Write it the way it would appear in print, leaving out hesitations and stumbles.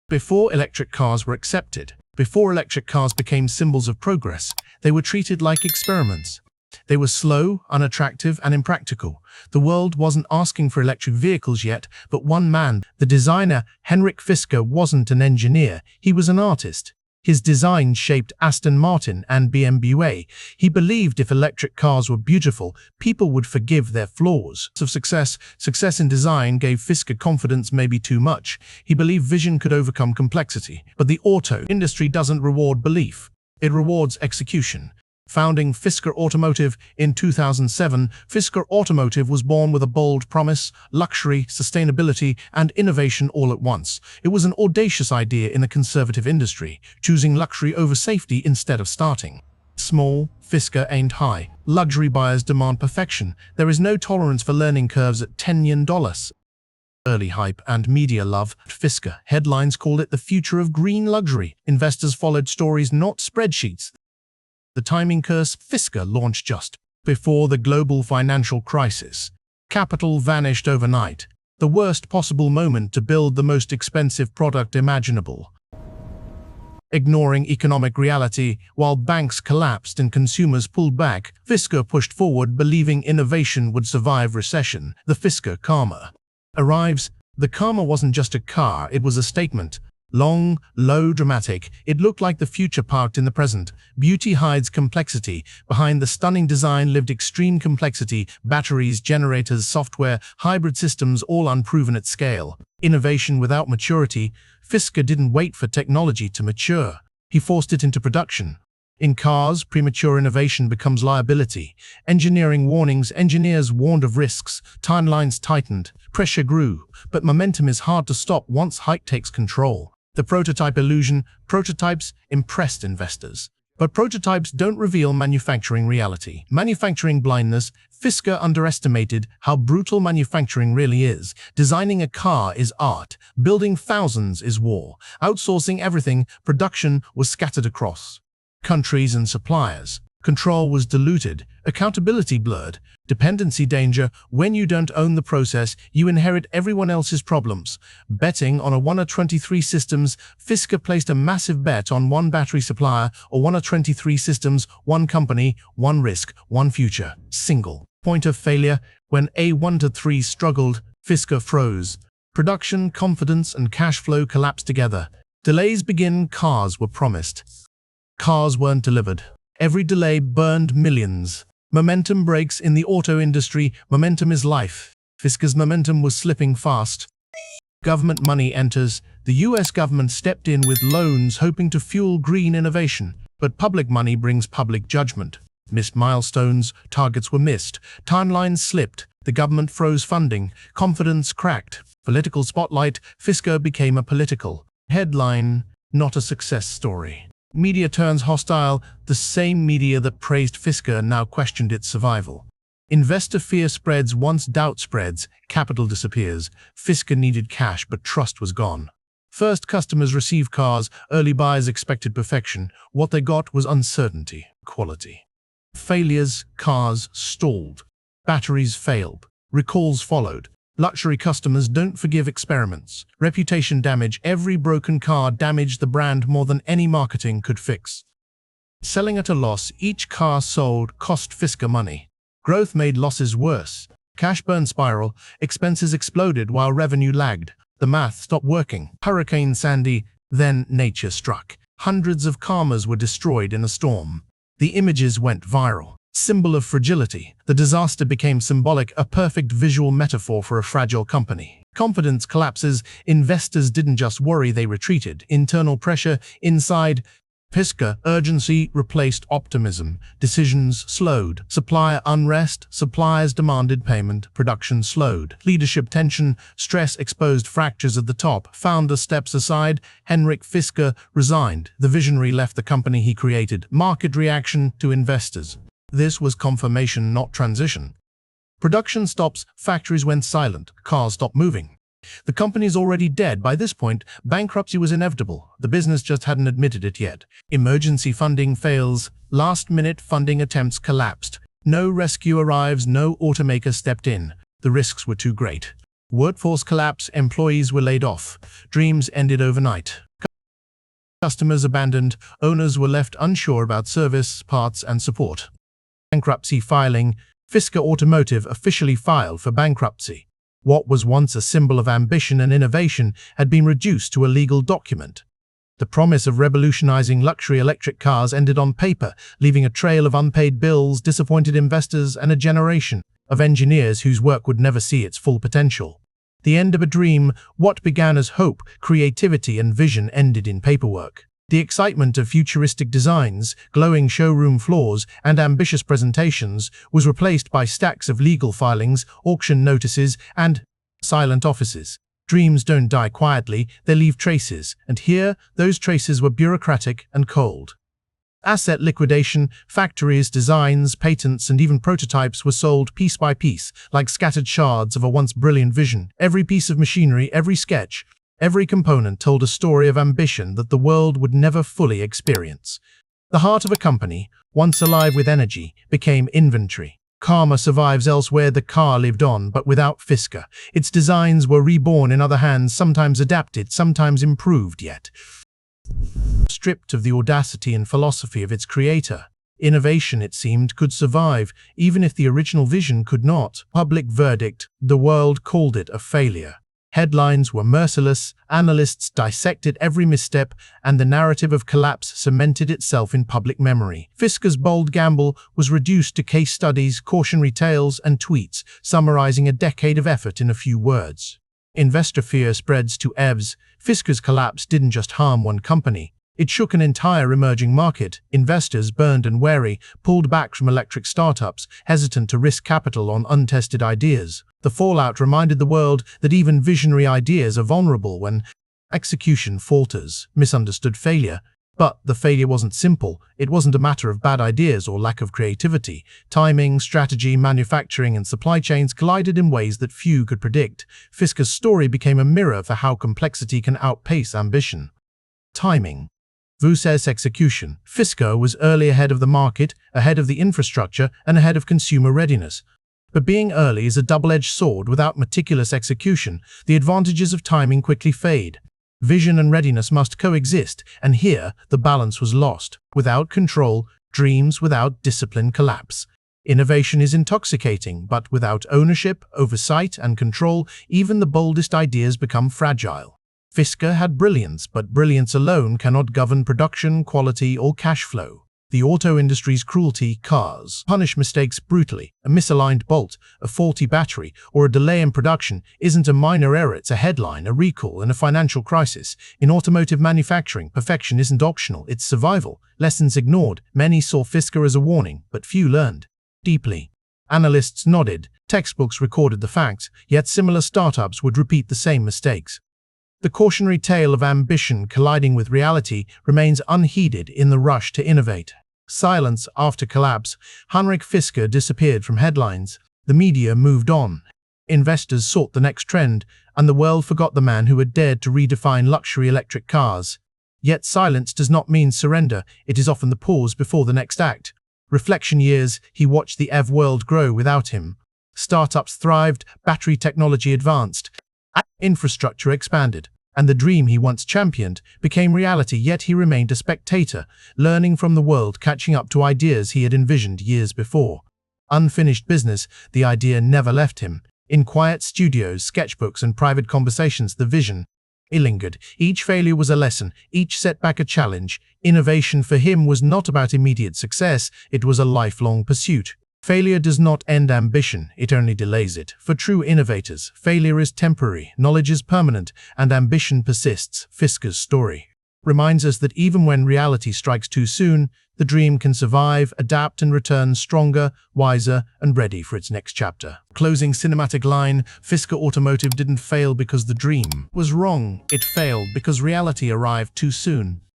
Before electric cars were accepted, before electric cars became symbols of progress, they were treated like experiments. They were slow, unattractive, and impractical. The world wasn't asking for electric vehicles yet, but one man, the designer, Henrik Fisker, wasn't an engineer, he was an artist. His design shaped Aston Martin and BMW. He believed if electric cars were beautiful, people would forgive their flaws. Success in design gave Fisker confidence, maybe too much. He believed vision could overcome complexity. But the auto industry doesn't reward belief. It rewards execution. Founding Fisker Automotive in 2007, Fisker Automotive was born with a bold promise: luxury, sustainability, and innovation all at once. It was an audacious idea in a conservative industry, choosing luxury over safety instead of starting small. Fisker aimed high. Luxury buyers demand perfection. There is no tolerance for learning curves at $10 million. Early hype and media love. Fisker headlines called it the future of green luxury. Investors followed stories, not spreadsheets. The timing curse. Fisker launched just before the global financial crisis. Capital vanished overnight. The worst possible moment to build the most expensive product imaginable. Ignoring economic reality, while banks collapsed and consumers pulled back, Fisker pushed forward, believing innovation would survive recession. The Fisker Karma arrives. The Karma wasn't just a car, it was a statement. Long, low, dramatic, it looked like the future parked in the present. Beauty hides complexity. Behind the stunning design lived extreme complexity: batteries, generators, software, hybrid systems, all unproven at scale. Innovation without maturity. Fisker didn't wait for technology to mature. He forced it into production. In cars, premature innovation becomes liability. Engineering warnings. Engineers warned of risks. Timelines tightened. Pressure grew. But momentum is hard to stop once hype takes control. The prototype illusion. Prototypes impressed investors. But prototypes don't reveal manufacturing reality. Manufacturing blindness. Fisker underestimated how brutal manufacturing really is. Designing a car is art. Building thousands is war. Outsourcing everything, production was scattered across countries and suppliers. Control was diluted. Accountability blurred. Dependency danger. When you don't own the process, you inherit everyone else's problems. Betting on a 1-23 systems. Fisker placed a massive bet on one battery supplier, or 1-23 systems, one company, one risk, one future. Single point of failure. When A1-3 struggled, Fisker froze. Production, confidence, and cash flow collapsed together. Delays begin. Cars were promised. Cars weren't delivered. Every delay burned millions. Momentum breaks in the auto industry. Momentum is life. Fisker's momentum was slipping fast. Government money enters. The US government stepped in with loans, hoping to fuel green innovation. But public money brings public judgment. Missed milestones. Targets were missed. Timelines slipped. The government froze funding. Confidence cracked. Political spotlight. Fisker became a political headline, not a success story. Media turns hostile. The same media that praised Fisker now questioned its survival. Investor fear spreads. Once doubt spreads, capital disappears. Fisker needed cash, but trust was gone. First customers received cars. Early buyers expected perfection. What they got was uncertainty, quality. Failures. Cars stalled. Batteries failed. Recalls followed. Luxury customers don't forgive experiments. Reputation damage. Every broken car damaged the brand more than any marketing could fix. Selling at a loss. Each car sold cost Fisker money. Growth made losses worse. Cash burn spiral. Expenses exploded while revenue lagged. The math stopped working. Hurricane Sandy. Then nature struck. Hundreds of Karmas were destroyed in a storm. The images went viral. Symbol of fragility. The disaster became symbolic, a perfect visual metaphor for a fragile company. Confidence collapses. Investors didn't just worry, they retreated. Internal pressure. Inside Fisker, urgency replaced optimism. Decisions slowed. Supplier unrest. Suppliers demanded payment. Production slowed. Leadership tension. Stress exposed fractures at the top. Founder steps aside. Henrik Fisker resigned. The visionary left the company he created. Market reaction to investors. This was confirmation, not transition. Production stops. Factories went silent. Cars stopped moving. The company's already dead. By this point, bankruptcy was inevitable. The business just hadn't admitted it yet. Emergency funding fails. Last-minute funding attempts collapsed. No rescue arrives. No automaker stepped in. The risks were too great. Workforce collapse, employees were laid off, dreams ended overnight. Customers abandoned, owners were left unsure about service, parts, and support. Bankruptcy filing, Fisker Automotive officially filed for bankruptcy. What was once a symbol of ambition and innovation had been reduced to a legal document. The promise of revolutionizing luxury electric cars ended on paper, leaving a trail of unpaid bills, disappointed investors, and a generation of engineers whose work would never see its full potential. The end of a dream, what began as hope, creativity, and vision ended in paperwork. The excitement of futuristic designs, glowing showroom floors, and ambitious presentations was replaced by stacks of legal filings, auction notices, and silent offices. Dreams don't die quietly, they leave traces, and here, those traces were bureaucratic and cold. Asset liquidation, factories, designs, patents, and even prototypes were sold piece by piece, like scattered shards of a once brilliant vision. Every piece of machinery, every sketch, every component told a story of ambition that the world would never fully experience. The heart of a company, once alive with energy, became inventory. Karma survives elsewhere, the car lived on, but without Fisker. Its designs were reborn in other hands, sometimes adapted, sometimes improved, yet stripped of the audacity and philosophy of its creator. Innovation, it seemed, could survive, even if the original vision could not. Public verdict, the world called it a failure. Headlines were merciless, analysts dissected every misstep, and the narrative of collapse cemented itself in public memory. Fisker's bold gamble was reduced to case studies, cautionary tales, and tweets, summarizing a decade of effort in a few words. Investor fear spreads to EVs. Fisker's collapse didn't just harm one company. It shook an entire emerging market. Investors, burned and wary, pulled back from electric startups, hesitant to risk capital on untested ideas. The fallout reminded the world that even visionary ideas are vulnerable when execution falters. Misunderstood failure. But the failure wasn't simple. It wasn't a matter of bad ideas or lack of creativity. Timing, strategy, manufacturing, and supply chains collided in ways that few could predict. Fisker's story became a mirror for how complexity can outpace ambition. Timing versus execution. Fisker was early ahead of the market, ahead of the infrastructure, and ahead of consumer readiness. But being early is a double-edged sword. Without meticulous execution, the advantages of timing quickly fade. Vision and readiness must coexist, and here the balance was lost. Without control, dreams; without discipline, collapse. Innovation is intoxicating, but without ownership, oversight, and control, even the boldest ideas become fragile. Fisker had brilliance, but brilliance alone cannot govern production, quality, or cash flow. The auto industry's cruelty, cars punish mistakes brutally. A misaligned bolt, a faulty battery, or a delay in production isn't a minor error, it's a headline, a recall, and a financial crisis. In automotive manufacturing, perfection isn't optional, it's survival. Lessons ignored. Many saw Fisker as a warning, but few learned deeply. Analysts nodded, textbooks recorded the facts, yet similar startups would repeat the same mistakes. The cautionary tale of ambition colliding with reality remains unheeded in the rush to innovate. Silence after collapse. Heinrich Fisker disappeared from headlines. The media moved on. Investors sought the next trend, and the world forgot the man who had dared to redefine luxury electric cars. Yet silence does not mean surrender, it is often the pause before the next act. Reflection years, he watched the EV world grow without him. Startups thrived, battery technology advanced, infrastructure expanded, and the dream he once championed became reality, yet he remained a spectator, learning from the world, catching up to ideas he had envisioned years before. Unfinished business, the idea never left him. In quiet studios, sketchbooks, and private conversations, the vision lingered. Each failure was a lesson, each setback a challenge. Innovation for him was not about immediate success, it was a lifelong pursuit. Failure does not end ambition, it only delays it. For true innovators, failure is temporary, knowledge is permanent, and ambition persists. Fisker's story reminds us that even when reality strikes too soon, the dream can survive, adapt, and return stronger, wiser, and ready for its next chapter. Closing cinematic line, Fisker Automotive didn't fail because the dream was wrong. It failed because reality arrived too soon.